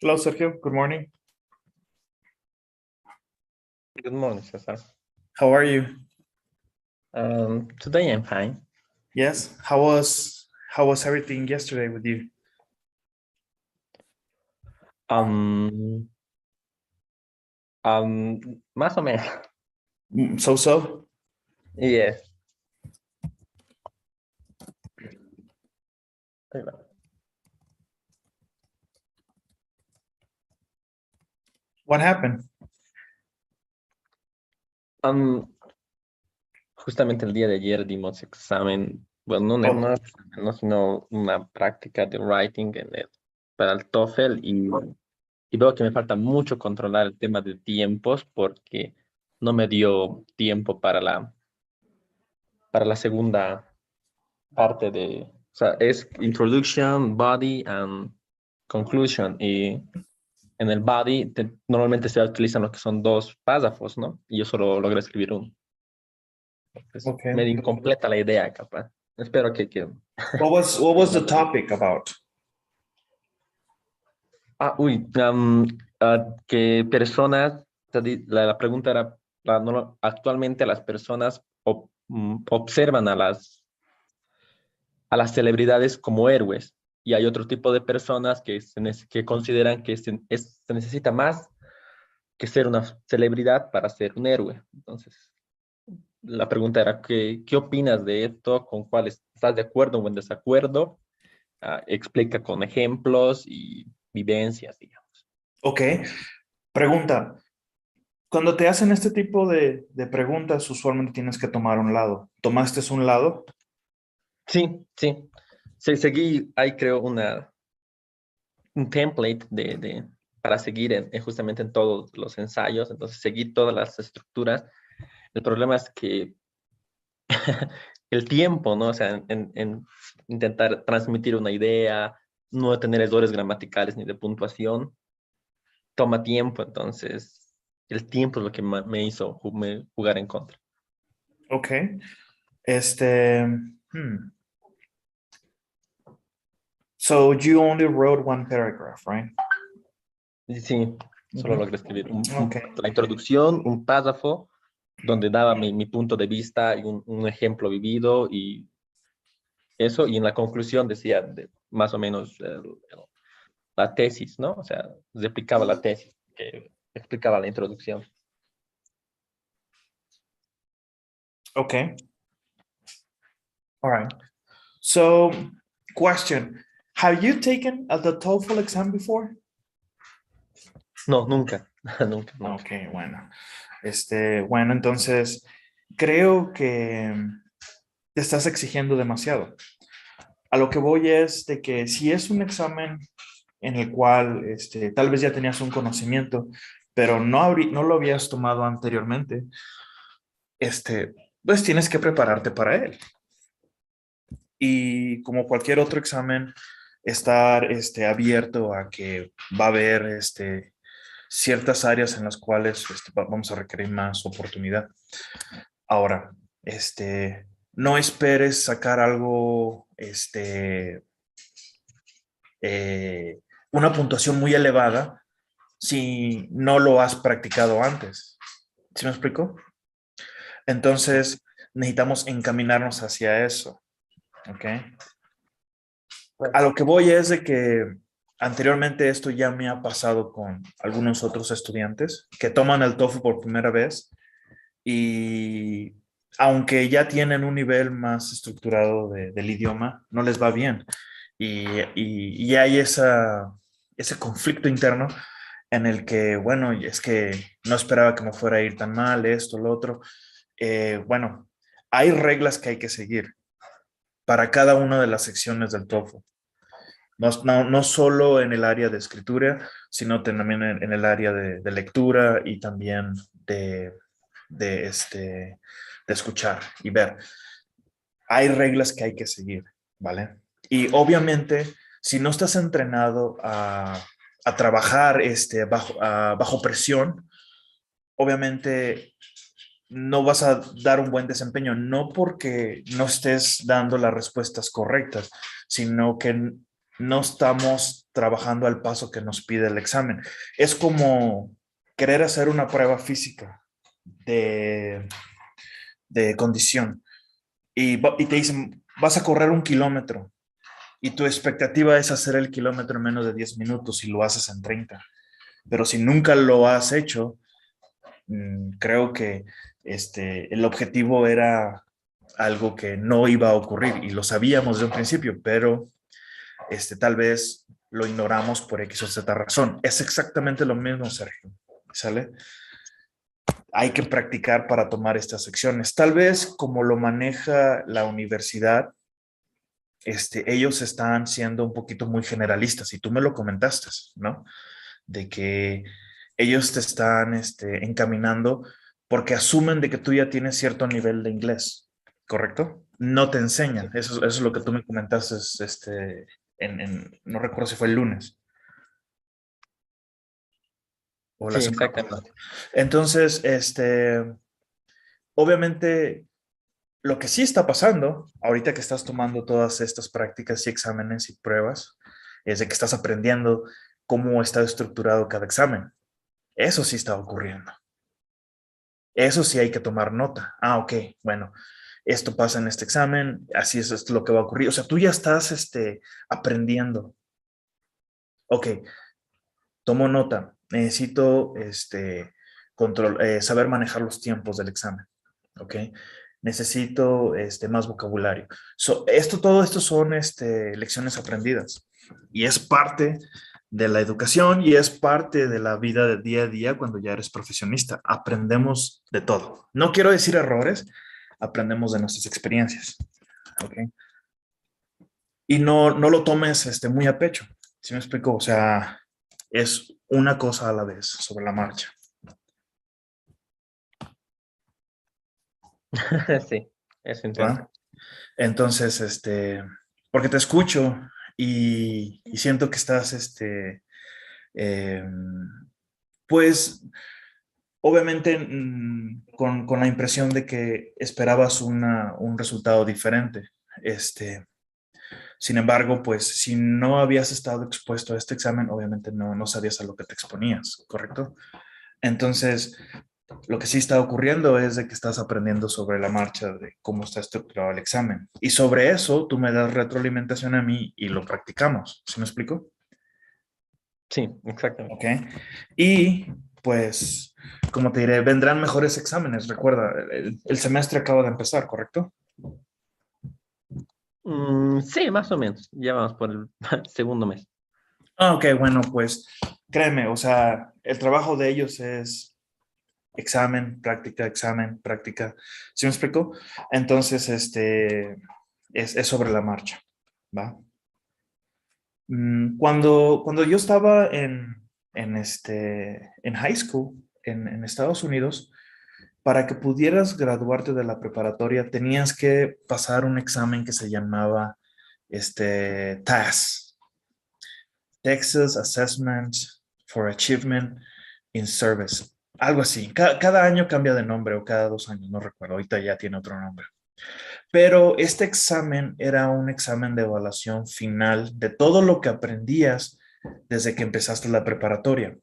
Hello, Sergio. Good morning. Good morning, Cesar. How are you? Today I'm fine. Yes. How was everything yesterday with you? Um, Más o menos. So. Yes. Ahí va. What happened? Justamente el día de ayer dimos examen, bueno, no, Oh, no examen, no, sino una práctica de writing para el TOEFL y veo que me falta mucho controlar el tema de tiempos porque no me dio tiempo para la segunda parte o sea, es introduction, body and conclusion. Y en el body normalmente se utilizan lo que son dos párrafos, ¿no? Y yo solo logré escribir uno. Es okay. medio incompleta la idea, capaz. Espero que... What was the topic about? Que personas, o sea, la pregunta era, actualmente las personas observan a las celebridades como héroes y hay otro tipo de personas que consideran que se necesita más que ser una celebridad para ser un héroe. Entonces, la pregunta era, ¿qué opinas de esto? ¿Con cuáles estás de acuerdo o en desacuerdo? Explica con ejemplos y vivencias, digamos. Ok. Pregunta. Cuando te hacen este tipo de preguntas, usualmente tienes que tomar un lado. ¿Tomaste un lado? Sí, sí. Seguí, ahí creo, un template para seguir justamente en todos los ensayos. Entonces, seguí todas las estructuras. El problema es que el tiempo, ¿no? O sea, en intentar transmitir una idea, no tener errores gramaticales ni de puntuación, toma tiempo. Entonces, el tiempo es lo que me hizo jugar en contra. Ok. Hmm. So you only wrote one paragraph, right? Y sí, solo Ujú. logré escribir Ok. la introducción, un párrafo donde daba mi punto de vista y un ejemplo vivido y eso, y en la conclusión decía más o menos la tesis, ¿no? O sea, replicaba la tesis que explicaba la introducción. Okay. All right. So, question. Have you taken the TOEFL exam before? No, nunca, nunca, nunca. Ok, bueno. Bueno, entonces creo que te estás exigiendo demasiado. A lo que voy es de que si es un examen en el cual tal vez ya tenías un conocimiento, pero no lo habías tomado anteriormente, pues tienes que prepararte para él. Y como cualquier otro examen, estar abierto a que va a haber ciertas áreas en las cuales vamos a requerir más oportunidad. Ahora, no esperes sacar algo, una puntuación muy elevada si no lo has practicado antes. ¿Sí me explico? Entonces, necesitamos encaminarnos hacia eso. ¿Ok? A lo que voy es de que anteriormente esto ya me ha pasado con algunos otros estudiantes que toman el TOEFL por primera vez y aunque ya tienen un nivel más estructurado del idioma, no les va bien. Y hay ese conflicto interno en el que, bueno, es que no esperaba que me fuera a ir tan mal, esto, lo otro. Bueno, hay reglas que hay que seguir para cada una de las secciones del TOEFL. No solo en el área de escritura, sino también en el área de lectura y también de, este, de escuchar y ver. Hay reglas que hay que seguir, ¿vale? Y obviamente, si no estás entrenado a trabajar bajo presión, obviamente no vas a dar un buen desempeño, no porque no estés dando las respuestas correctas, sino que no estamos trabajando al paso que nos pide el examen. Es como querer hacer una prueba física de, de condición y te dicen, vas a correr 1 kilómetro y tu expectativa es hacer el kilómetro en menos de 10 minutos y lo haces en 30. Pero si nunca lo has hecho, creo que el objetivo era algo que no iba a ocurrir y lo sabíamos de un principio, pero tal vez lo ignoramos por X o Z razón. Es exactamente lo mismo, Sergio, ¿sale? Hay que practicar para tomar estas secciones. Tal vez como lo maneja la universidad, ellos están siendo un poquito muy generalistas y tú me lo comentaste, ¿no? De que ellos te están encaminando porque asumen de que tú ya tienes cierto nivel de inglés, ¿correcto? No te enseñan. Sí, Eso es lo que tú me comentaste, no recuerdo si fue el lunes o la sí, semana pasada. exactamente. Entonces, obviamente, lo que sí está pasando, ahorita que estás tomando todas estas prácticas y exámenes y pruebas, es de que estás aprendiendo cómo está estructurado cada examen. Eso sí está ocurriendo. Eso sí hay que tomar nota. Ah, ok, bueno, esto pasa en este examen, así es esto lo que va a ocurrir. O sea, tú ya estás aprendiendo. Ok, tomo nota. Necesito saber manejar los tiempos del examen. Ok, necesito más vocabulario. Todo esto son lecciones aprendidas y es parte de la educación y es parte de la vida de día a día cuando ya eres profesionista. Aprendemos de todo. No quiero decir errores, aprendemos de nuestras experiencias. ¿Ok? Y no lo tomes muy a pecho. ¿Sí me explico? O sea, es una cosa a la vez sobre la marcha. Sí, eso entiendo. ¿Va? Entonces, porque te escucho y siento que estás, eh, pues, obviamente con la impresión de que esperabas un resultado diferente. Sin embargo, pues, si no habías estado expuesto a este examen, obviamente no sabías a lo que te exponías, ¿correcto? Entonces, lo que sí está ocurriendo es de que estás aprendiendo sobre la marcha de cómo está estructurado el examen. Y sobre eso tú me das retroalimentación a mí y lo practicamos. ¿Sí me explico? Sí, exactamente. Ok. Y pues, como te diré, vendrán mejores exámenes. Recuerda, el semestre acaba de empezar, ¿correcto? Sí, más o menos. Ya vamos por el segundo mes. Ah, ok, bueno, pues créeme, o sea, el trabajo de ellos es examen, práctica. ¿Sí me explico? Entonces, es sobre la marcha, ¿va? Cuando yo estaba en high school, en Estados Unidos, para que pudieras graduarte de la preparatoria, tenías que pasar un examen que se llamaba TAS, Texas Assessment for Achievement in Service. Algo así. Cada año cambia de nombre o cada 2 años, no recuerdo. Ahorita ya tiene otro nombre. Pero este examen era un examen de evaluación final de todo lo que aprendías desde que empezaste la preparatoria.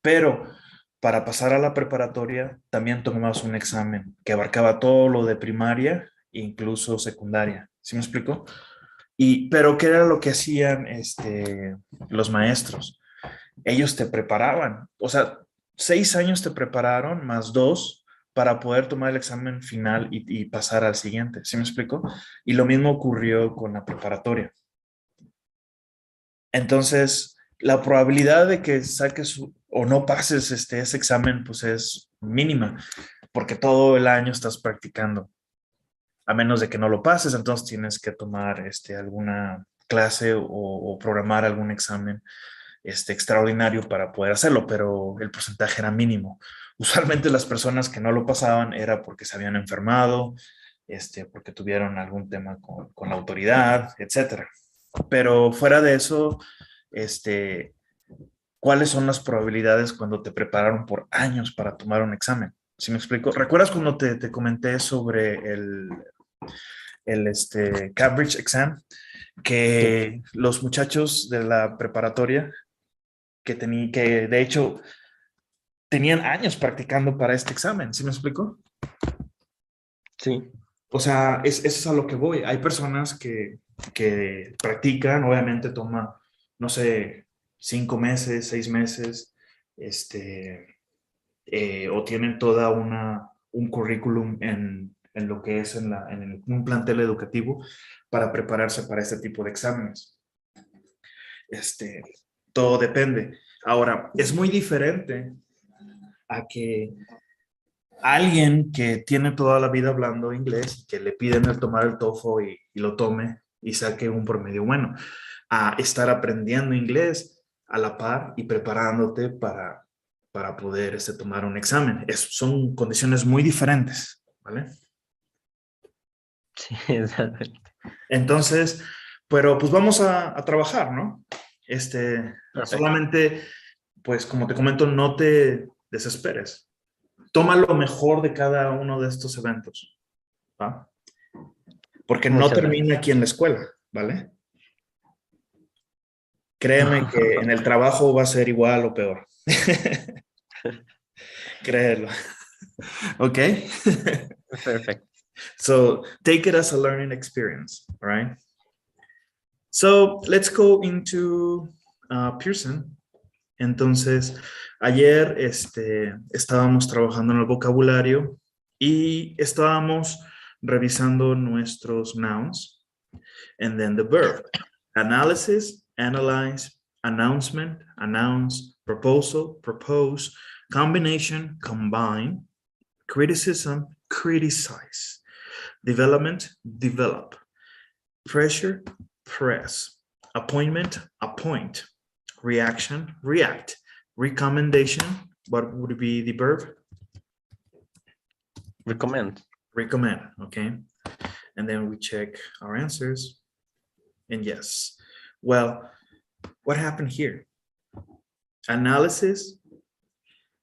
Pero para pasar a la preparatoria también tomabas un examen que abarcaba todo lo de primaria, incluso secundaria. ¿Sí me explico? Pero ¿qué era lo que hacían los maestros? Ellos te preparaban. O sea, 6 años te prepararon más dos para poder tomar el examen final y pasar al siguiente. ¿Sí me explico? Y lo mismo ocurrió con la preparatoria. Entonces, la probabilidad de que saques o no pases ese examen, pues es mínima, porque todo el año estás practicando. A menos de que no lo pases, entonces tienes que tomar alguna clase o programar algún examen extraordinario para poder hacerlo, pero el porcentaje era mínimo. Usualmente las personas que no lo pasaban era porque se habían enfermado, porque tuvieron algún tema con la autoridad, etcétera. Pero fuera de eso, este, ¿cuáles son las probabilidades cuando te prepararon por años para tomar un examen? ¿Sí me explico? ¿Recuerdas cuando te comenté sobre el Cambridge Exam, que los muchachos de la preparatoria que de hecho tenían años practicando para este examen, ¿sí me explico? Sí. O sea, eso es a lo que voy. Hay personas que practican, obviamente toma, no sé, 5 meses, 6 meses, o tienen toda un currículum en lo que es un plantel educativo para prepararse para este tipo de exámenes. Todo depende. Ahora, es muy diferente a que alguien que tiene toda la vida hablando inglés y que le piden el tomar el TOEFL y lo tome y saque un promedio bueno, a estar aprendiendo inglés a la par y preparándote para poder tomar un examen. Son condiciones muy diferentes, ¿vale? Sí, exactamente. Entonces, pero pues vamos a trabajar, ¿no? Perfecto. Solamente, pues como te comento, no te desesperes. Toma lo mejor de cada uno de estos eventos, ¿va? Porque no Muchas gracias. termina aquí en la escuela, ¿vale? Créeme que en el trabajo va a ser igual o peor. Créelo. ¿Ok? Perfecto. So take it as a learning experience, all right? So let's go into Pearson. Entonces, ayer estábamos trabajando en el vocabulario y estábamos revisando nuestros nouns and then the verb. Analysis, analyze, announcement, announce, proposal, propose, combination, combine, criticism, criticize, development, develop, pressure, press, appointment, appoint, reaction, react, recommendation, what would be the verb? Recommend. Recommend, okay? And then we check our answers. And yes. Well, what happened here? Analysis,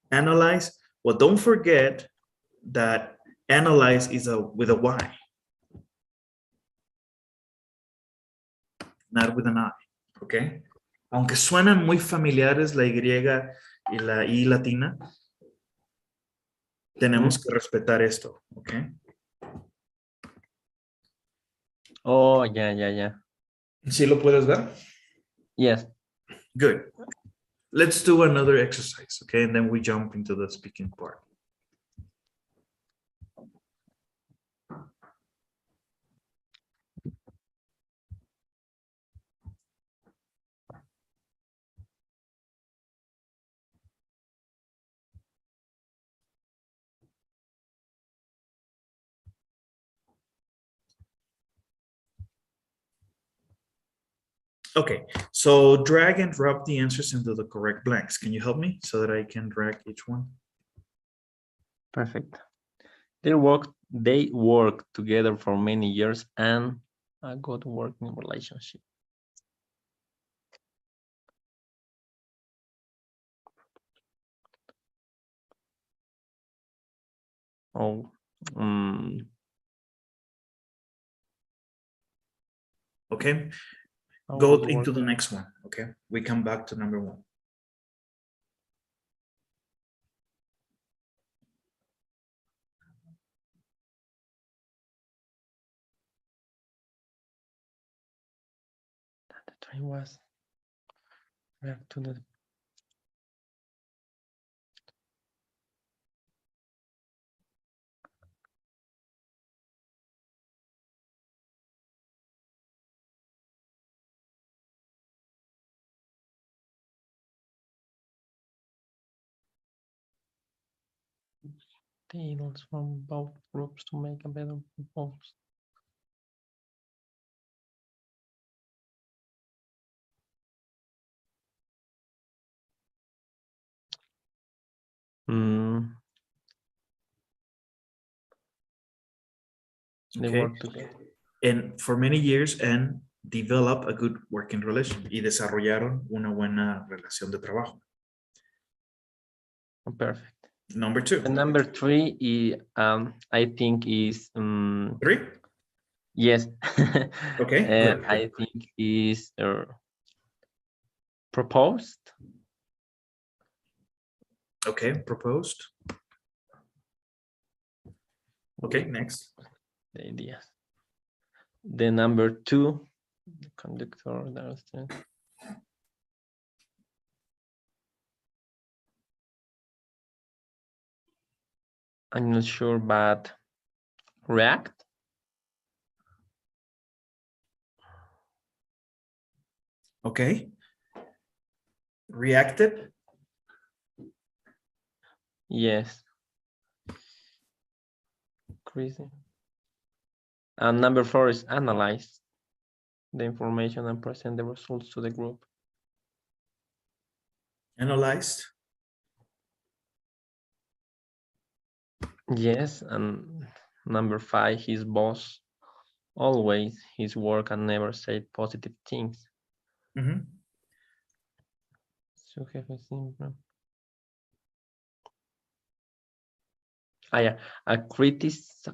analyze. Well, don't forget that analyze is with a Y, not with an I, okay? Aunque suenan muy familiares la Y y la I latina, tenemos que respetar esto, okay? Oh, ya. ¿Sí lo puedes ver? Yes. Good. Let's do another exercise, okay? And then we jump into the speaking part. Okay, so drag and drop the answers into the correct blanks. Can you help me so that I can drag each one? Perfect. They work together for many years and a good working relationship. Oh, Okay, a go good into the working. next one, okay? We come back to number 1. The train was back to the tables from both groups to make a better proposal. They Okay, work together. and for many years and develop a good working relation y desarrollaron una buena relación de trabajo. Perfect. Number 2. And number 3 is, I think is 3? Yes. Okay, good. I think is proposed. Okay, proposed. Okay, next. The ideas. The number 2, the conductor downstairs. I'm not sure, but react. Okay. Reactive. Yes. Crazy. And number 4 is analyze the information and present the results to the group. Analyzed. Yes, and number 5, his boss always his work and never said positive things. Mm-hmm. Su jefe siempre. Ah, yeah, a criticize.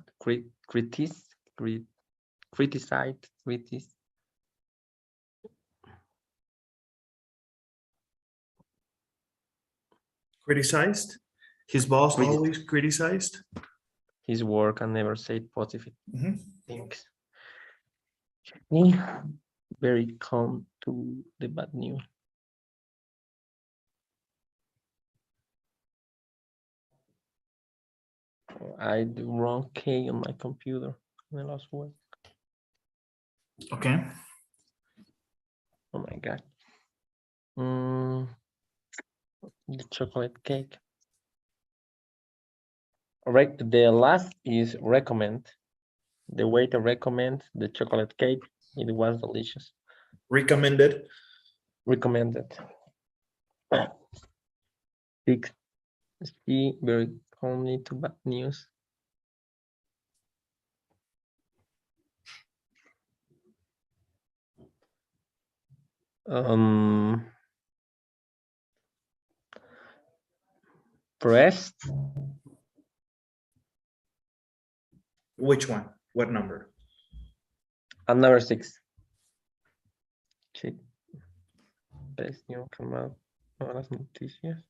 Criticized. His boss always criticized. His work and never said positive Mm-hmm. things. Very calm to the bad news. I do wrong key on my computer. I lost word. Okay. Oh my god. The chocolate cake. All right. The last is recommend. The way to recommend the chocolate cake. It was delicious. Recommended. Recommended. 6. See very calmly to bad news. Pressed. Which one? What number? And number 6. Check. Best new come out. Las noticias.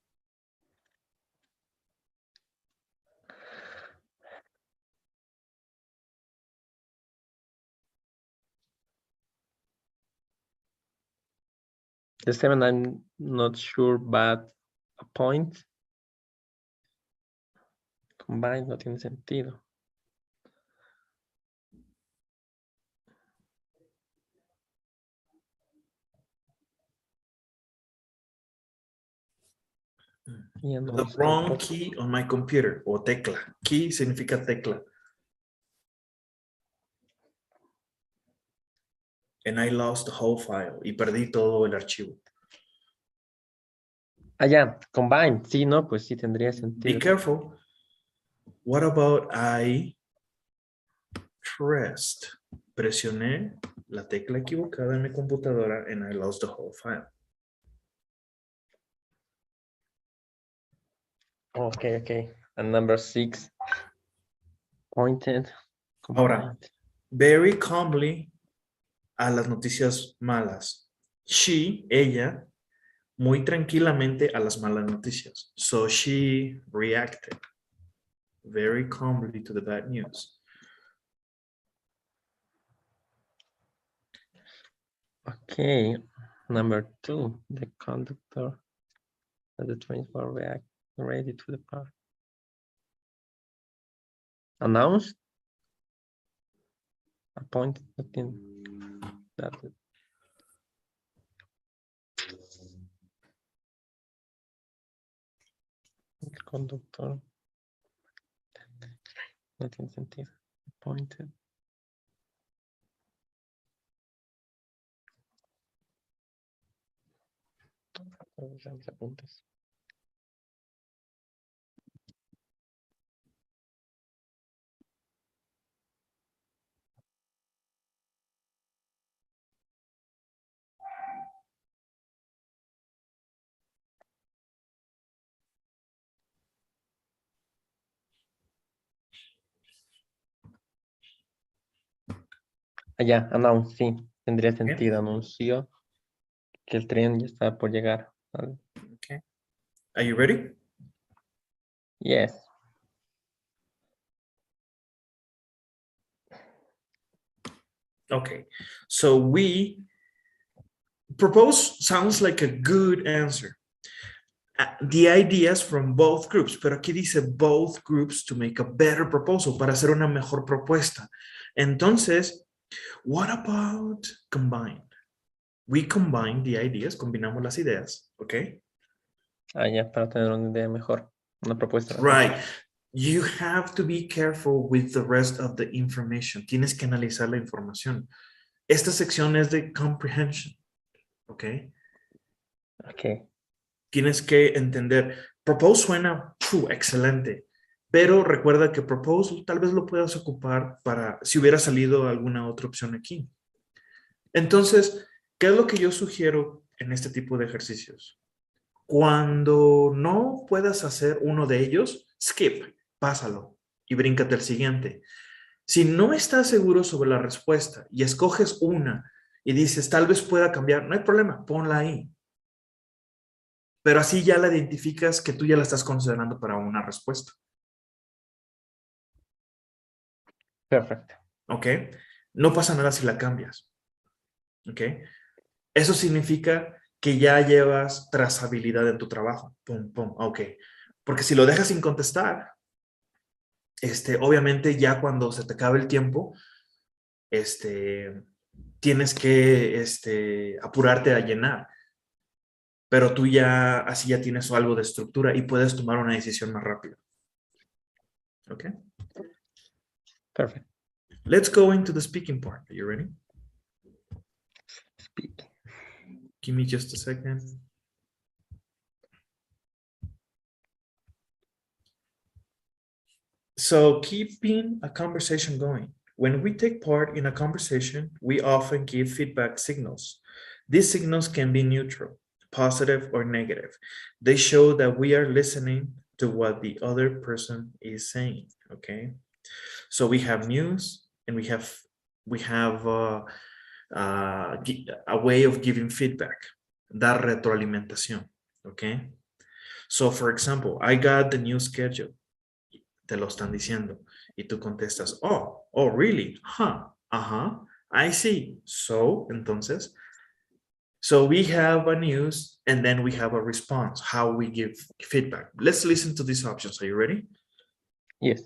The 7, I'm not sure, but a point combined no tiene sentido. The wrong key on my computer. O tecla. Key significa tecla. And I lost the whole file. Y perdí todo el archivo. Ah, ya, combined. Sí, no, pues sí tendría sentido. Be careful. What about I pressed? Presioné la tecla equivocada en mi computadora and I lost the whole file. Okay, okay. And number 6, pointed. Ahora, very calmly a las noticias malas. She, ella, muy tranquilamente a las malas noticias. So she reacted very calmly to the bad news. Okay, number 2, the conductor of the trains were ready to depart. Announced, appointed, that el conductor no tiene sentido. Appointed. Mis apuntes. Allá, announce, sí. Tendría Okay. sentido. Anuncio que el tren ya está por llegar. Okay. Are you ready? Yes. Okay. So we propose sounds like a good answer. The ideas from both groups, pero aquí dice both groups to make a better proposal, para hacer una mejor propuesta. Entonces, what about combined? We combine the ideas, combinamos las ideas, ¿ok? Allá, para tener una idea mejor. Una propuesta mejor. Right. You have to be careful with the rest of the information. Tienes que analizar la información. Esta sección es de comprehension, ¿ok? Ok. Tienes que entender, propose suena excelente, pero recuerda que propose tal vez lo puedas ocupar para si hubiera salido alguna otra opción aquí. Entonces, ¿qué es lo que yo sugiero en este tipo de ejercicios? Cuando no puedas hacer uno de ellos, skip, pásalo y bríncate al siguiente. Si no estás seguro sobre la respuesta y escoges una y dices tal vez pueda cambiar, no hay problema, ponla ahí. Pero así ya la identificas que tú ya la estás considerando para una respuesta. Perfecto. ¿Ok? No pasa nada si la cambias. ¿Ok? Eso significa que ya llevas trazabilidad en tu trabajo. Pum, pum, ok. Porque si lo dejas sin contestar, obviamente ya cuando se te acabe el tiempo, tienes que apurarte a llenar. Pero tú ya, así ya tienes algo de estructura y puedes tomar una decisión más rápida. ¿Ok? Perfect. Let's go into the speaking part. Are you ready? Speak. Give me just a second. So keeping a conversation going. When we take part in a conversation, we often give feedback signals. These signals can be neutral, positive, or negative. They show that we are listening to what the other person is saying. Okay. So we have news and we have a way of giving feedback, dar retroalimentación. Okay. So for example, I got the new schedule. Te lo están diciendo. Y tú contestas, oh, really? Huh, I see. So, entonces, so we have a news and then we have a response, how we give feedback. Let's listen to these options. Are you ready? Yes.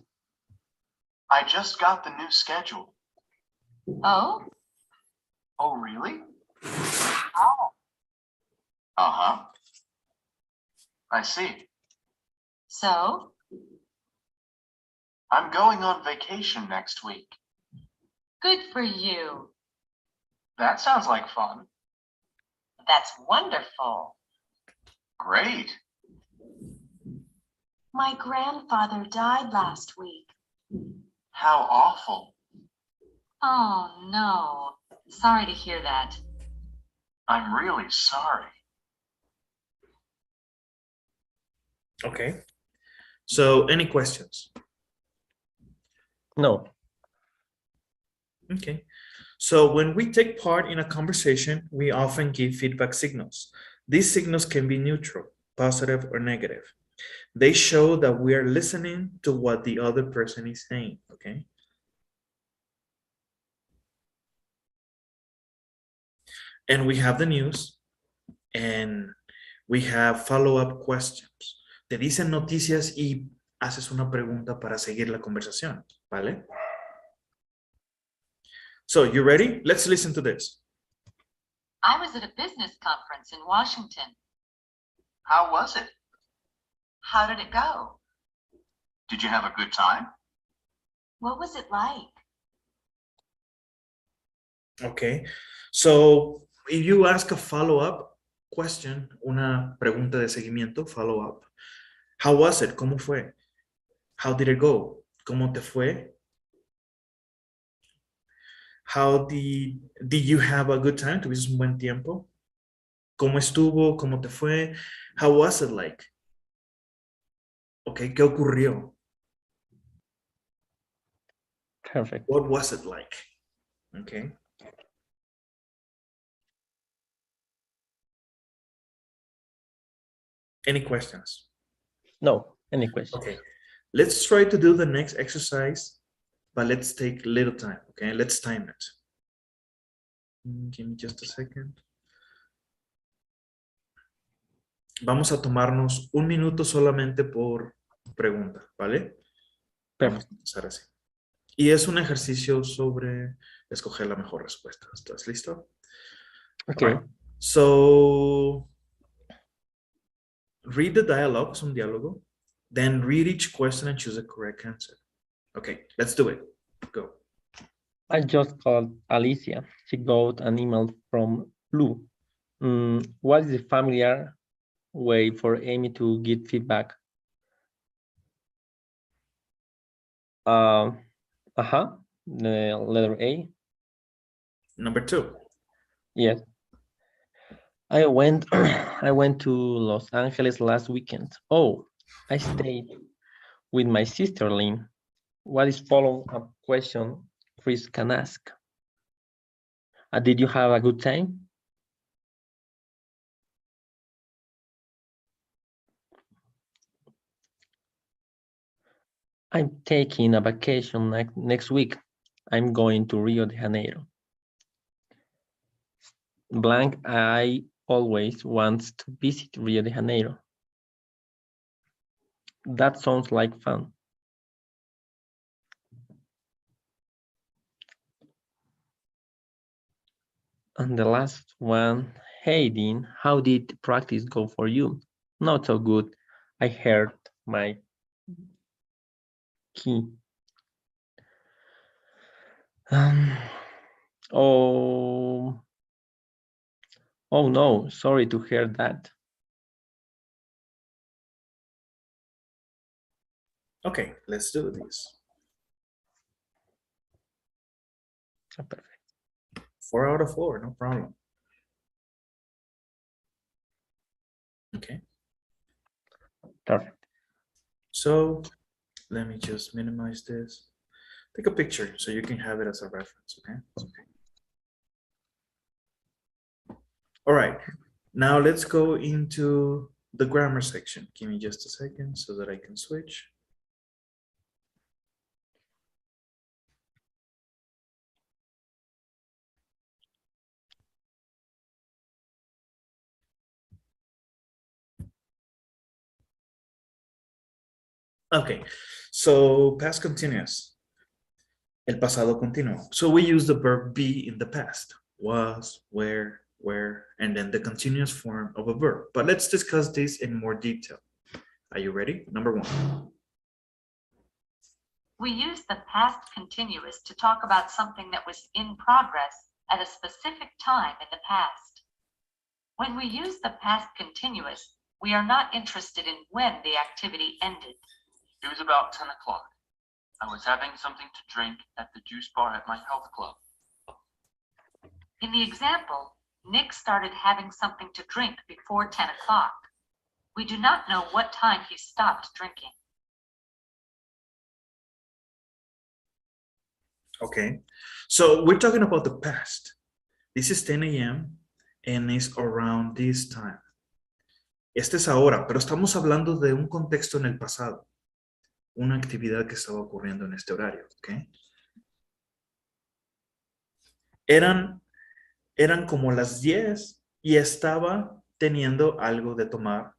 I just got the new schedule. Oh? Oh, really? How? Uh-huh. I see. So? I'm going on vacation next week. Good for you. That sounds like fun. That's wonderful. Great. My grandfather died last week. How awful. Oh, no. Sorry to hear that. I'm really sorry. Okay. So any questions? No. Okay. So when we take part in a conversation, we often give feedback signals. These signals can be neutral, positive, or negative. They show that we are listening to what the other person is saying, okay? And we have the news and we have follow-up questions. Te dicen noticias y haces una pregunta para seguir la conversación, ¿vale? So, you ready? Let's listen to this. I was at a business conference in Washington. How was it? How did it go? Did you have a good time? What was it like? Okay. So, if you ask a follow-up question, una pregunta de seguimiento, follow-up, how was it? ¿Cómo fue? How did it go? ¿Cómo te fue? How did you have a good time? ¿Tuviste un buen tiempo? ¿Cómo estuvo? ¿Cómo te fue? How was it like? Okay, ¿qué ocurrió? Perfect. What was it like? Okay. Any questions? No, any questions? Okay, let's try to do the next exercise, but let's take little time, okay? Let's time it. Give me just a second. Vamos a tomarnos 1 minuto solamente por pregunta, ¿vale? Vamos a empezar así. Y es un ejercicio sobre escoger la mejor respuesta. ¿Estás listo? Okay. Right. So, read the dialogue, es un diálogo. Then read each question and choose a correct answer. Okay, let's do it. Go. I just called Alicia. She got an email from Lou. What is the familiar way for Amy to get feedback? The letter A. Number 2. Yes. I went I went to Los Angeles last weekend. Oh, I stayed with my sister Lynn. What is follow-up question Chris can ask? Did you have a good time? I'm taking a vacation next week. I'm going to Rio de Janeiro. Blank, I always wants to visit Rio de Janeiro. That sounds like fun. And the last one, hey Dean, how did practice go for you? Not so good. I hurt my key. Oh no, sorry to hear that. Okay, let's do this. Perfect. 4 out of 4, no problem. Okay. Perfect. So let me just minimize this. Take a picture so you can have it as a reference, okay? All right, now let's go into the grammar section. Give me just a second so that I can switch. Okay, so past continuous. El pasado continuo. So we use the verb be in the past. Was, where, and then the continuous form of a verb. But let's discuss this in more detail. Are you ready? Number 1. We use the past continuous to talk about something that was in progress at a specific time in the past. When we use the past continuous, we are not interested in when the activity ended. It was about 10 o'clock. I was having something to drink at the juice bar at my health club. In the example, Nick started having something to drink before 10 o'clock. We do not know what time he stopped drinking. Okay, so we're talking about the past. This is 10 a.m. and it's around this time. Este es ahora, pero estamos hablando de un contexto en el pasado. Una actividad que estaba ocurriendo en este horario, ¿ok? Eran como las 10 y estaba teniendo algo de tomar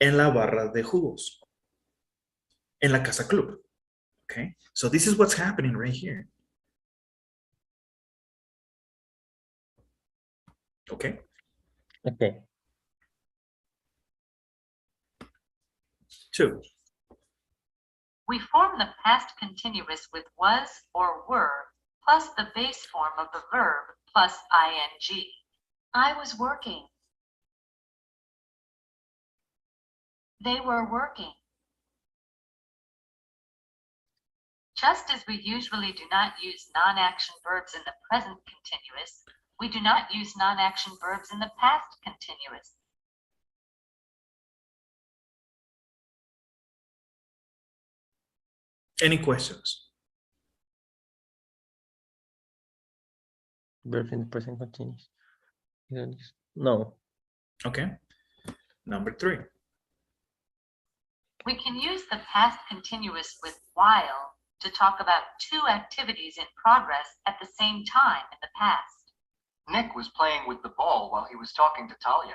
en la barra de jugos, en la casa club, ¿ok? So this is what's happening right here. Okay. Okay. 2. We form the past continuous with was or were plus the base form of the verb plus ing. I was working. They were working. Just as we usually do not use non-action verbs in the present continuous, we do not use non-action verbs in the past continuous. Any questions? Verb in the present continuous. No. Okay. Number 3. We can use the past continuous with while to talk about two activities in progress at the same time in the past. Nick was playing with the ball while he was talking to Talia.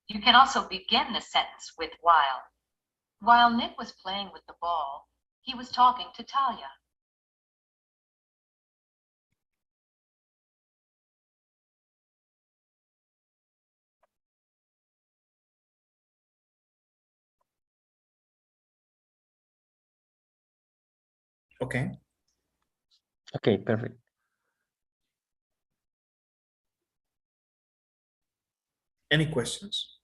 You can also begin the sentence with while. While Nick was playing with the ball, he was talking to Talia. Okay. Okay, perfect. Any questions?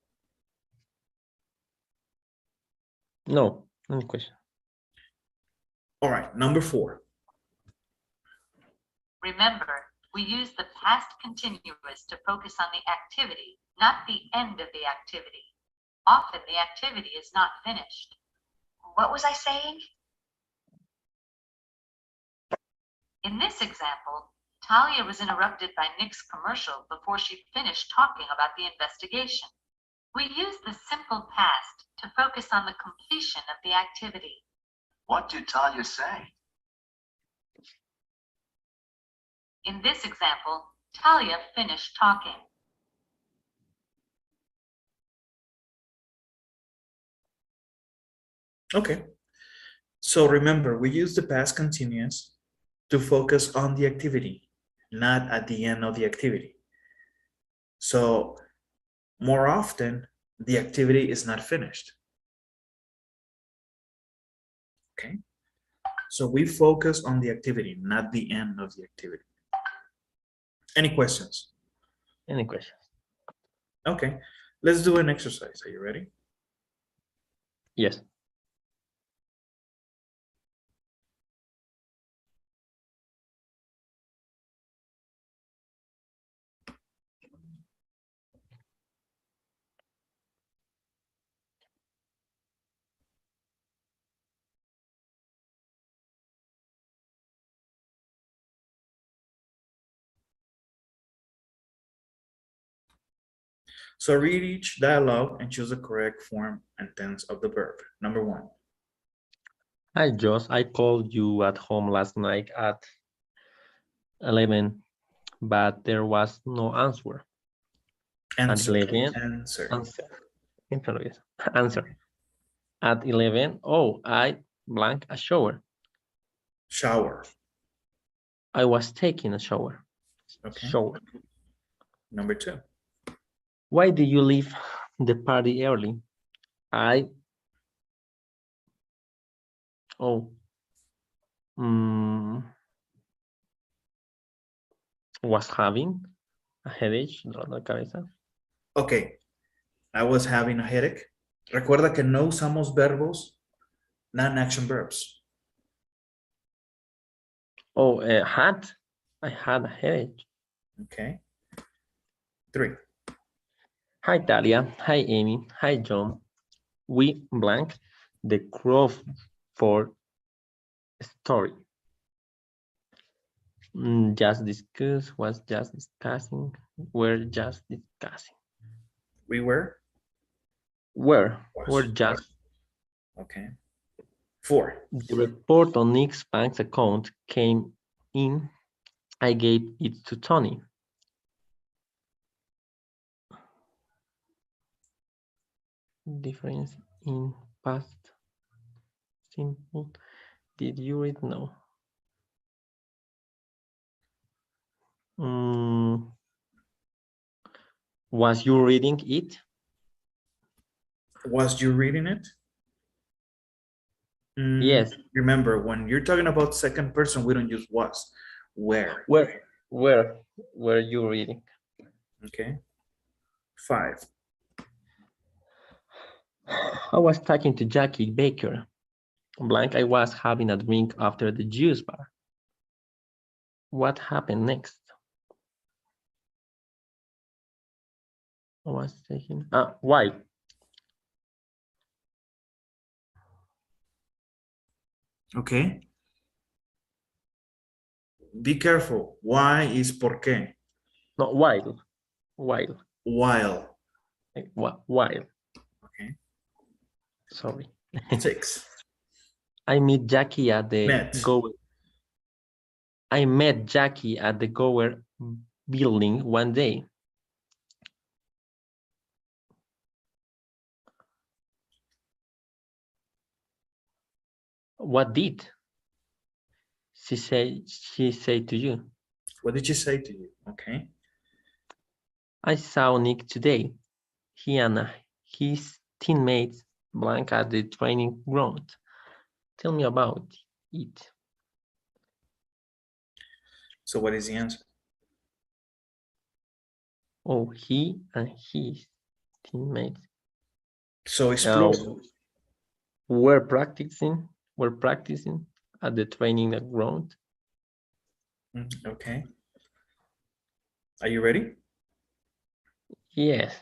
No, any question. All right, number 4. Remember, we use the past continuous to focus on the activity, not the end of the activity. Often the activity is not finished. What was I saying? In this example, Talia was interrupted by Nick's commercial before she finished talking about the investigation. We use the simple past to focus on the completion of the activity. What did Talia say? In this example, Talia finished talking. Okay. So remember, we use the past continuous to focus on the activity, not at the end of the activity. So more often, the activity is not finished. Okay. So we focus on the activity, not the end of the activity. Any questions? Any questions? Okay. Let's do an exercise. Are you ready? Yes. So read each dialogue and choose the correct form and tense of the verb. Number 1. Hi, Josh. I called you at home last night at 11, but there was no answer. Answer. At 11, answer. At 11, oh, I blank a shower. Shower. I was taking a shower. Okay. Shower. Number 2. Why did you leave the party early? I was having a headache, dolor de cabeza. Okay. I was having a headache. Recuerda que no usamos verbos, non-action verbs. Oh, I had a headache. Okay. 3. Hi, Talia. Hi, Amy. Hi, John. We blank the Crawford story. Just discuss, was just discussing, were just discussing. We were? We're Was. just. Okay. 4. The report on Nick's bank's account came in. I gave it to Tony. Difference in past simple. Did you read? No. Was you reading it? Was you reading it? Yes. Remember, when you're talking about second person, we don't use was. Where? Where were you reading? Okay. 5. I was talking to Jackie Baker. Blank, I was having a drink after the juice bar. What happened next? I was taking, why? Okay. Be careful. Why is por qué. No, while. While. While. While. Okay. Sorry. 6. I met Jackie at the Met. Gower. I met Jackie at the Gower building one day. What did she say to you? What did she say to you? Okay. I saw Nick today. He and his teammates blank at the training ground. Tell me about it. So what is the answer? Oh, he and his teammates So it's plural. were practicing at the training ground. Okay. Are you ready? Yes.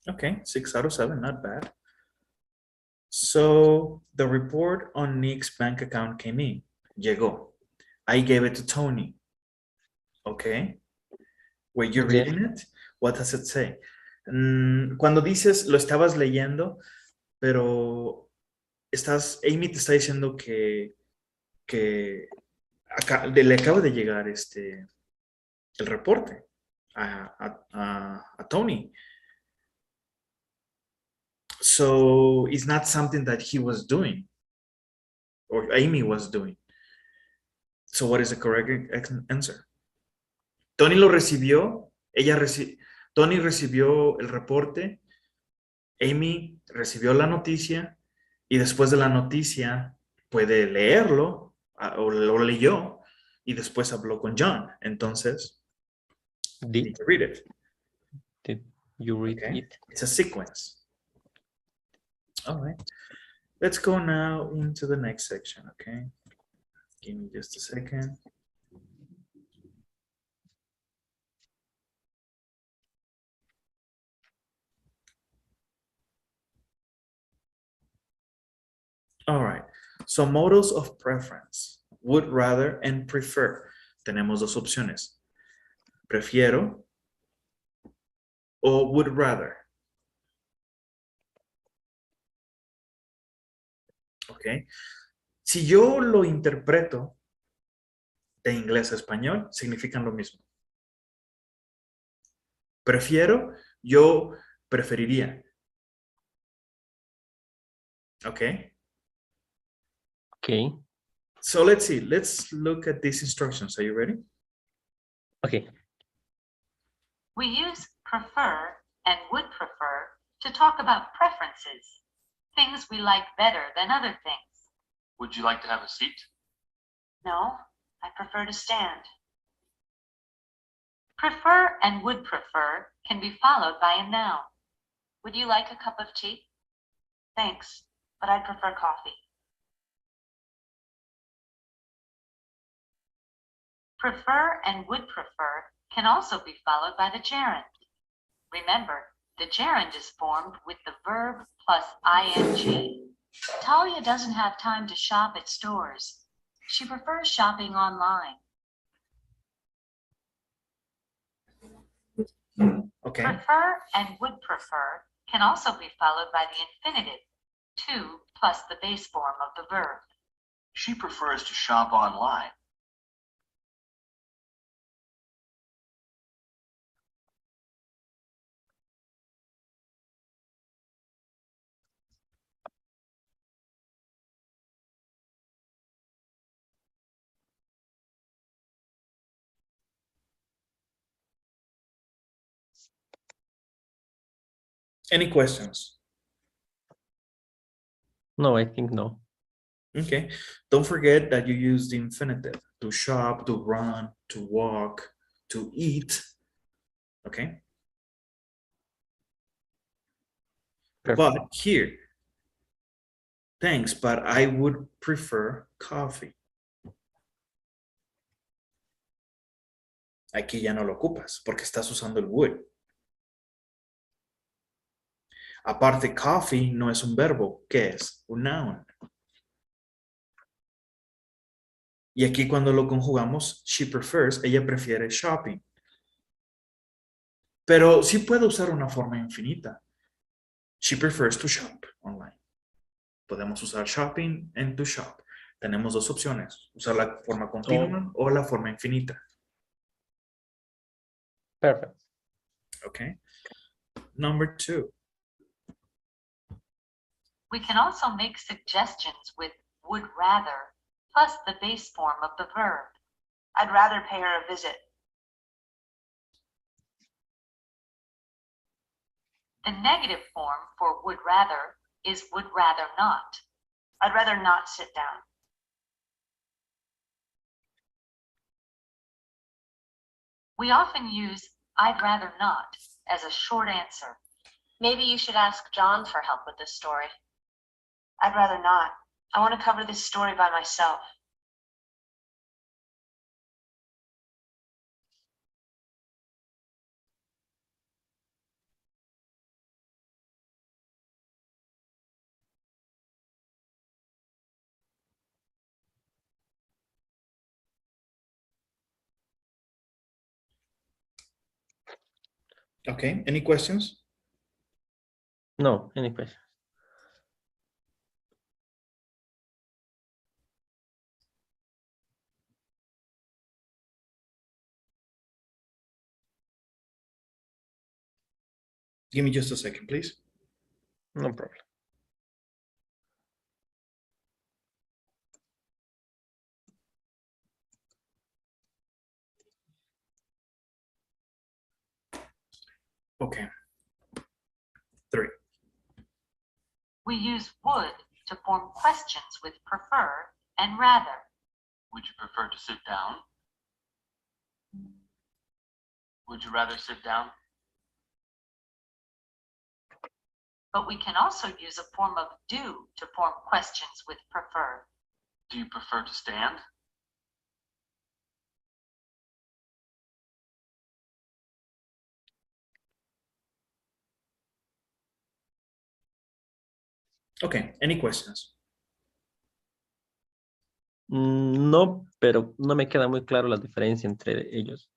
Okay, 6 out of 7, not bad. So the report on Nick's bank account came in. Llegó. I gave it to Tony. Okay. Were you Okay. reading it? What does it say? Cuando dices lo estabas leyendo, pero Amy te está diciendo que le acaba de llegar el reporte a Tony. So it's not something that he was doing or Amy was doing. So what is the correct answer? Tony lo recibió, Tony recibió el reporte, Amy recibió la noticia y después de la noticia puede leerlo o lo leyó y después habló con John. Entonces, did you read it? Did you read it? It's a sequence. All right. Let's go now into the next section, okay? Give me just a second. All right. So modals of preference, would rather and prefer. Tenemos dos opciones. Prefiero o would rather. Ok. Si yo lo interpreto de inglés a español, significan lo mismo. Prefiero, yo preferiría. Okay. Okay. So let's see. Let's look at these instructions. Are you ready? Okay. We use prefer and would prefer to talk about preferences, things we like better than other things. Would you like to have a seat? No, I prefer to stand. Prefer and would prefer can be followed by a noun. Would you like a cup of tea? Thanks, but I prefer coffee. Prefer and would prefer can also be followed by the gerund. Remember, the gerund is formed with the verb plus ing. Talia doesn't have time to shop at stores. She prefers shopping online. Okay. Prefer and would prefer can also be followed by the infinitive, to plus the base form of the verb. She prefers to shop online. Any questions? No, I think no. Okay. Don't forget that you use the infinitive to shop, to run, to walk, to eat. Okay. Perfect. But here, thanks, but I would prefer coffee. Aquí ya no lo ocupas porque estás usando el would. Aparte, coffee no es un verbo. ¿Qué es? Un noun. Y aquí cuando lo conjugamos, she prefers, ella prefiere shopping. Pero sí puede usar una forma infinita. She prefers to shop online. Podemos usar shopping and to shop. Tenemos dos opciones. Usar la forma continua o la forma infinita. Perfect. Okay. Number 2. We can also make suggestions with would rather plus the base form of the verb. I'd rather pay her a visit. The negative form for would rather is would rather not. I'd rather not sit down. We often use I'd rather not as a short answer. Maybe you should ask John for help with this story. I'd rather not. I want to cover this story by myself. Okay. Any questions? No, any question? Give me just a second, please. No problem. Okay. 3. We use would to form questions with prefer and rather. Would you prefer to sit down? Would you rather sit down? But we can also use a form of do to form questions with prefer. Do you prefer to stand? Okay. Any questions? No, pero no me queda muy claro la diferencia entre ellos.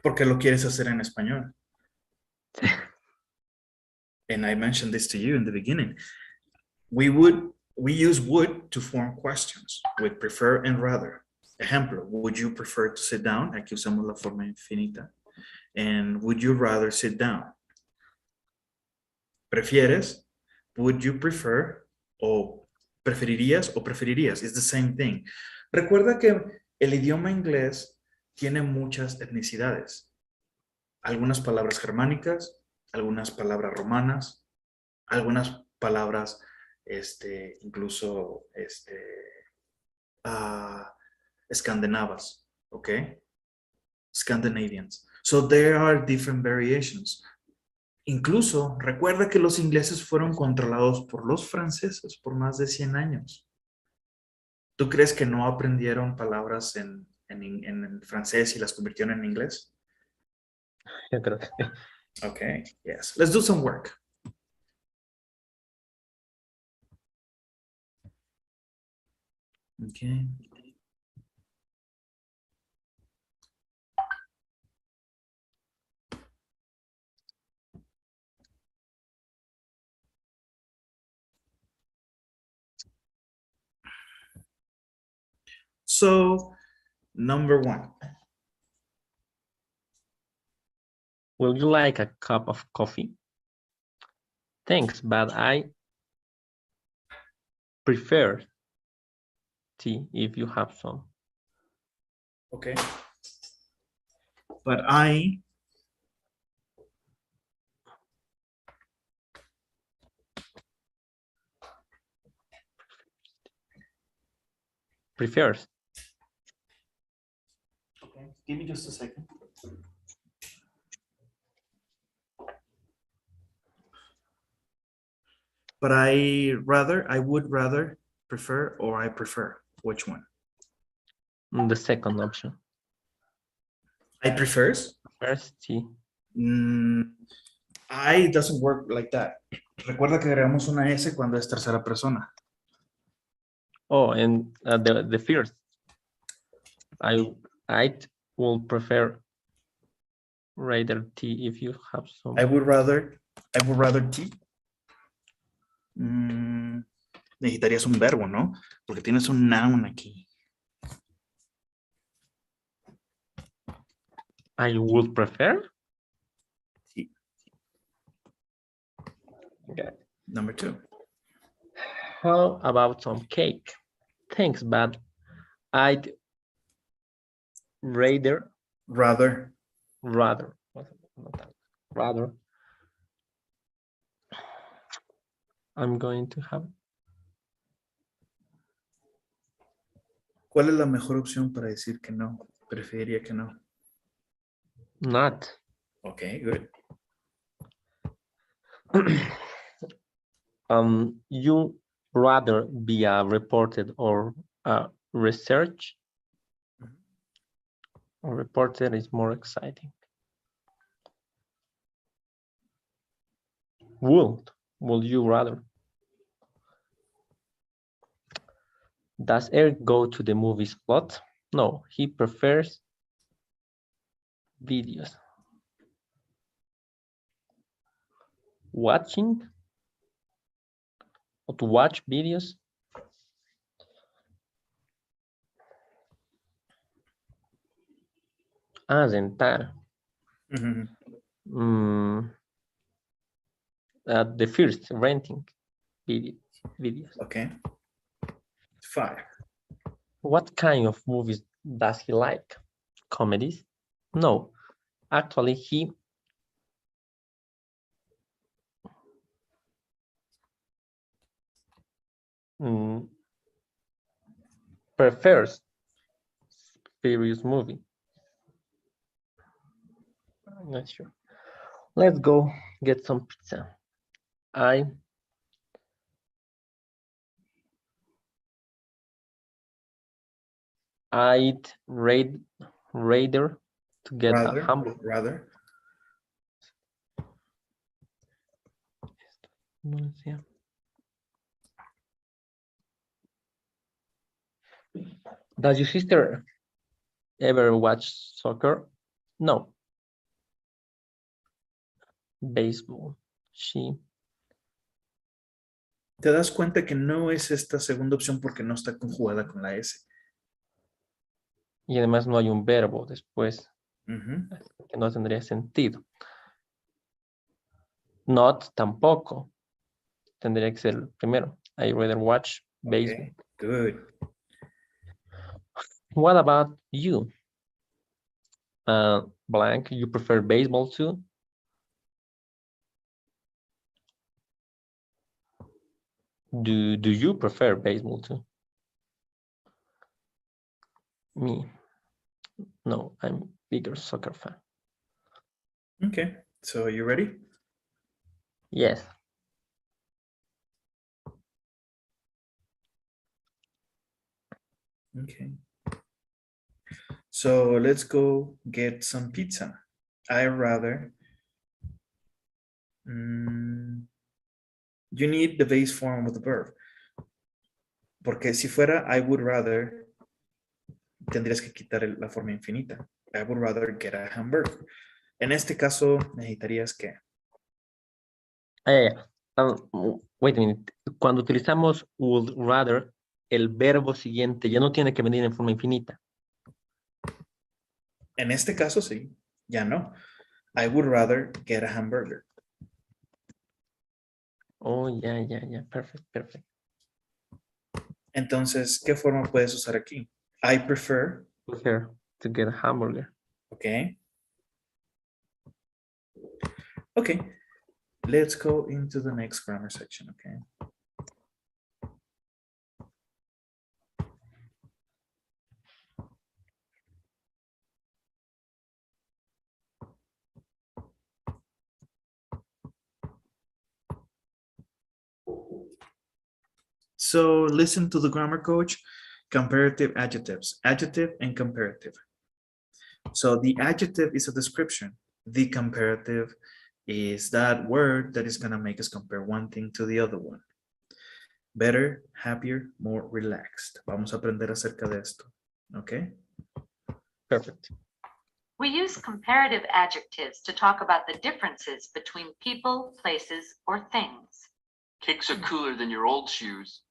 Porque lo quieres hacer en español. And I mentioned this to you in the beginning. We use would to form questions with prefer and rather. Ejemplo, would you prefer to sit down? Aquí usamos la forma infinita. And would you rather sit down? ¿Prefieres? Would you prefer? O preferirías o preferirías. It's the same thing. Recuerda que el idioma inglés tiene muchas etnicidades. Algunas palabras germánicas, algunas palabras romanas, algunas palabras incluso escandinavas, okay? Scandinavians. So there are different variations. Incluso, recuerda que los ingleses fueron controlados por los franceses por más de 100 años. ¿Tú crees que no aprendieron palabras en francés y las convirtieron en inglés? Yo creo que Okay, yes. Let's do some work. Okay. So, number 1. Would you like a cup of coffee? Thanks, but I prefer tea if you have some. Okay. But I Prefers. Okay, give me just a second. But I would rather, prefer, or I prefer. Which one? The second option. I prefers? First tea. I doesn't work like that. Recuerda que agregamos una S cuando es tercera persona. Oh, and the first. I will prefer rather tea if you have some. I would rather tea. Necesitarías un verbo, ¿no? Porque tienes un noun aquí. I would prefer. Sí. Okay. Number 2. How about some cake? Thanks, but I'd rather I'm going to have. ¿Cuál es la mejor opción para decir que no? Preferiría que no. Not. Okay, good. You rather be a reporter or a research? A reporter is more exciting. Would you rather? Does Eric go to the movies a lot? No, he prefers videos. Watching or to watch videos? Sentar. The first, renting videos. Okay. 5. What kind of movies does he like? Comedies? No, actually he prefers serious movie. I'm not sure. Let's go get some pizza. I'd rather to get a hamburger. Rather. Does your sister ever watch soccer? No. Baseball. She. Te das cuenta que no es esta segunda opción porque no está conjugada con la S. Y además no hay un verbo después, que no tendría sentido. Not tampoco. Tendría que ser el primero. I rather watch baseball. Okay, good. What about you? Blank, you prefer baseball too? Do you prefer baseball too? Me. No, I'm bigger soccer fan. Okay, so you ready? Yes. Okay. So let's go get some pizza. I rather. You need the base form of the verb. Porque si fuera I would rather, tendrías que quitar la forma infinita. I would rather get a hamburger. En este caso, necesitarías que. Wait a minute. Cuando utilizamos would rather, el verbo siguiente ya no tiene que venir en forma infinita. En este caso, sí. Ya no. I would rather get a hamburger. Oh, ya. Perfect. Entonces, ¿qué forma puedes usar aquí? I prefer. Prefer to get a hamburger. Okay. Okay. Let's go into the next grammar section, okay? So listen to the grammar coach, comparative adjectives, adjective and comparative. So the adjective is a description. The comparative is that word that is going to make us compare one thing to the other one. Better, happier, more relaxed. Vamos a aprender acerca de esto. Okay? Perfect. We use comparative adjectives to talk about the differences between people, places, or things. Kicks are cooler than your old shoes.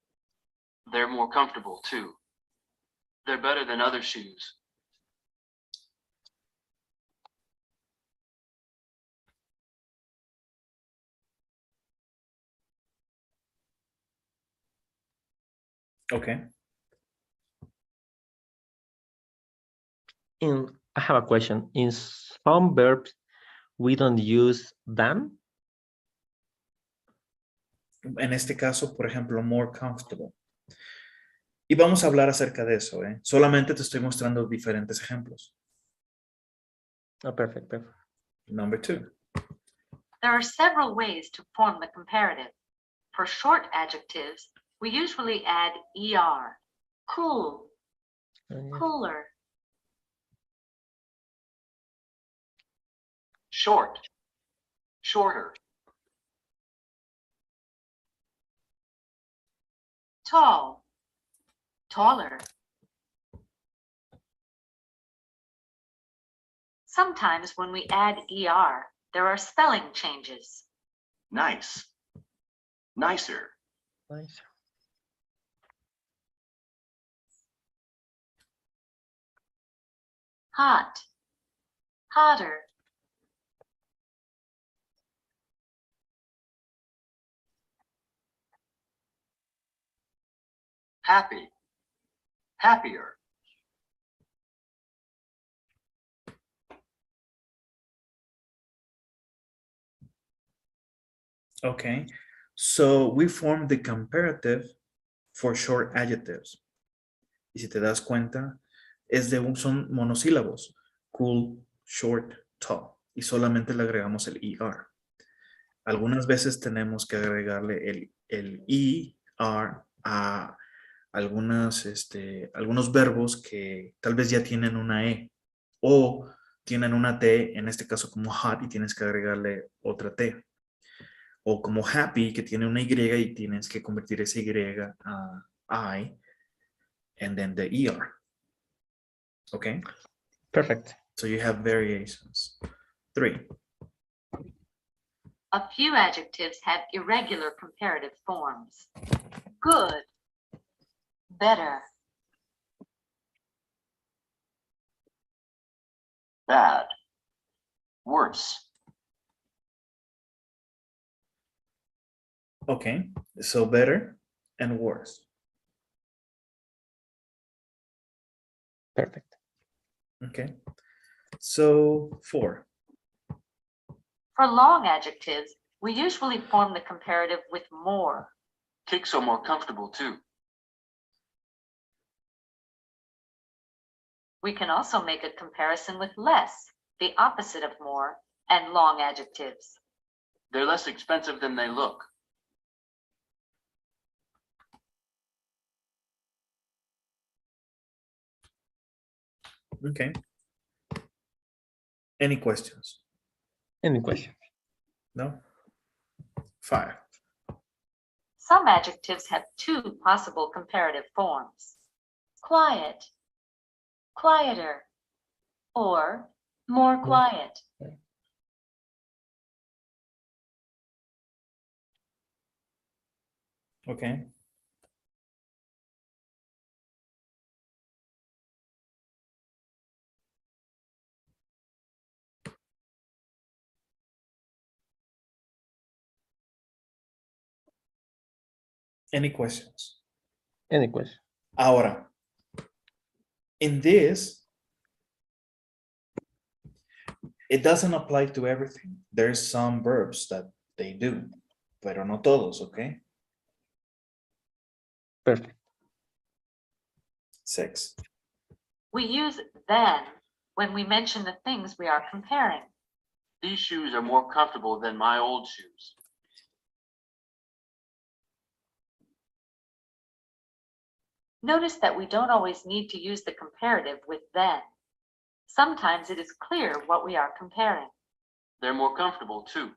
They're more comfortable too. They're better than other shoes. Okay. I have a question. In some verbs, we don't use than. En este caso, por ejemplo, more comfortable. Y vamos a hablar acerca de eso, ¿eh? Solamente te estoy mostrando diferentes ejemplos. Oh, perfect, perfect. Number 2. There are several ways to form the comparative. For short adjectives, we usually add er. Cool, cooler. Short. Shorter. Tall, taller. Sometimes when we add er, there are spelling changes. Nice. Nicer. Nice. Hot, hotter. Happy. Happier. Okay. So we form the comparative for short adjectives. Y si te das cuenta, son monosílabos. Cool, short, tall. Y solamente le agregamos el ER. Algunas veces tenemos que agregarle el ER a algunos verbos que tal vez ya tienen una E o tienen una T, en este caso como hot, y tienes que agregarle otra T. O como happy, que tiene una Y y tienes que convertir esa Y a I and then the ER. Okay? Perfect. So you have variations. 3. A few adjectives have irregular comparative forms. Good, better. Bad. Worse. Okay, so better and worse. Perfect. Okay, so 4. For long adjectives, we usually form the comparative with more. Kicks are more comfortable too. We can also make a comparison with less, the opposite of more, and long adjectives. They're less expensive than they look. Okay. Any questions? Any question? No? 5. Some adjectives have two possible comparative forms. Quiet, quieter, or more quiet. Okay. Any questions? Any question? Ahora, in this, it doesn't apply to everything. There's some verbs that they do, pero no todos, okay? Perfect. 6. We use then when we mention the things we are comparing. These shoes are more comfortable than my old shoes. Notice that we don't always need to use the comparative with then. Sometimes it is clear what we are comparing. They're more comfortable too.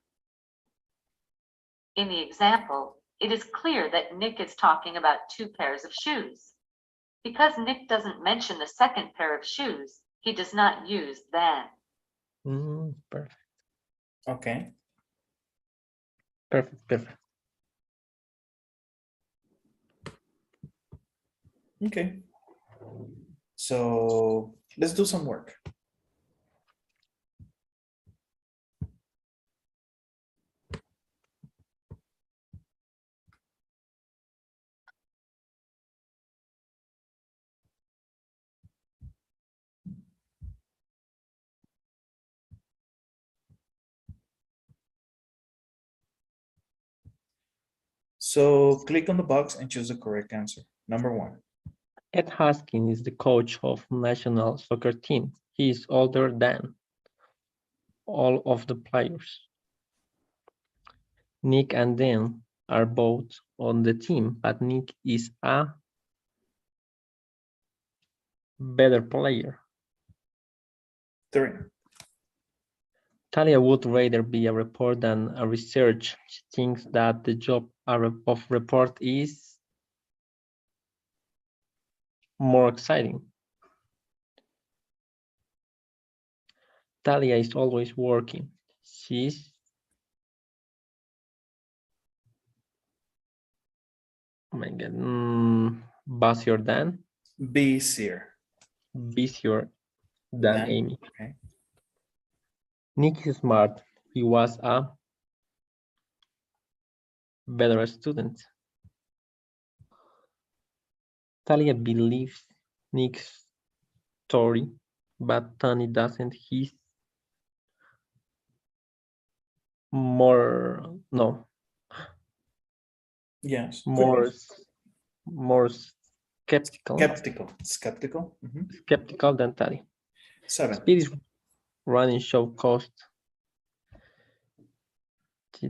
In the example, it is clear that Nick is talking about 2 pairs of shoes. Because Nick doesn't mention the second pair of shoes, he does not use then. Perfect. Okay. Perfect. Perfect. Okay. So let's do some work. So click on the box and choose the correct answer. Number 1. Ed Huskin is the coach of national soccer team. He is older than all of the players. Nick and Dan are both on the team, but Nick is a better player. 3. Talia would rather be a reporter than a researcher. She thinks that the job of report is more exciting. Talia is always working. She's oh my god, busier than Busier. busier than Amy. Okay. Nick is smart. He was a better student. Talia believes Nick's story, but Tony doesn't. He's more Yes. more skeptical Skeptical. skeptical than Talia. 7. Speedy's running show cost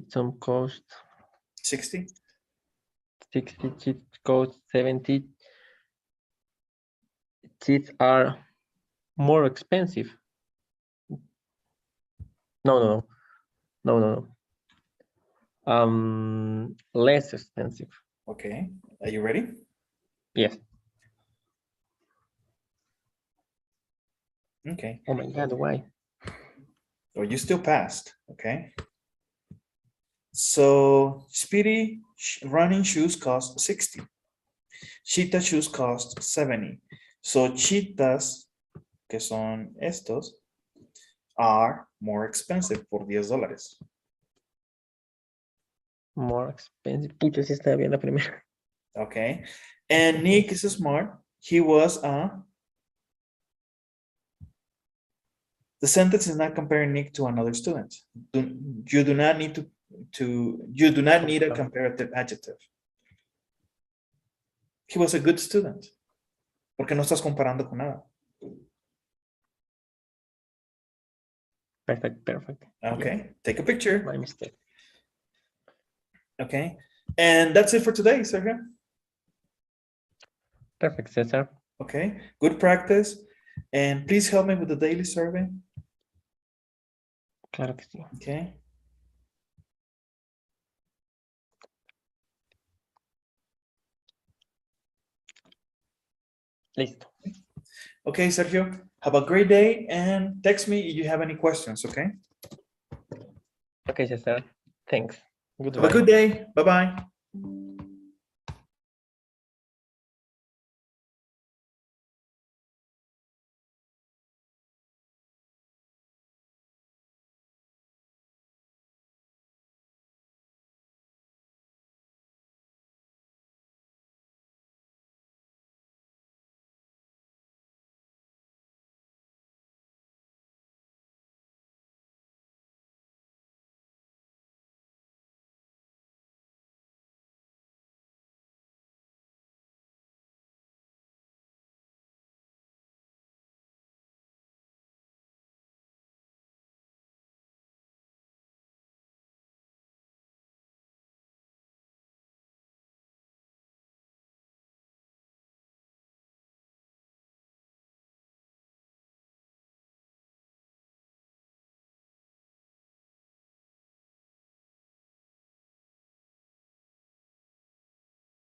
some cost 60. 60, cheat cost 70. Cheats are more expensive. No. Less expensive. Okay. Are you ready? Yes. Okay. Oh my God, why? So you still passed. Okay. So Speedy running shoes cost 60. Cheetah shoes cost 70. So cheetahs, que son estos, are more expensive por $10. More expensive. Pucha, sí está bien la primera. Okay. And Nick is smart. He was a. The sentence is not comparing Nick to another student. You do not need you do not need a comparative adjective. He was a good student. Porque no estás comparando con nada. Perfect. Okay. Yeah. Take a picture. My mistake. Okay. And that's it for today, Sergio. Perfect, Cesar. Okay. Good practice. And please help me with the daily survey. Claro que sí. Okay. Listo. Okay, Sergio. Have a great day and text me if you have any questions, okay? Okay, Cesar. Thanks. Goodbye. Have a good day. Bye-bye.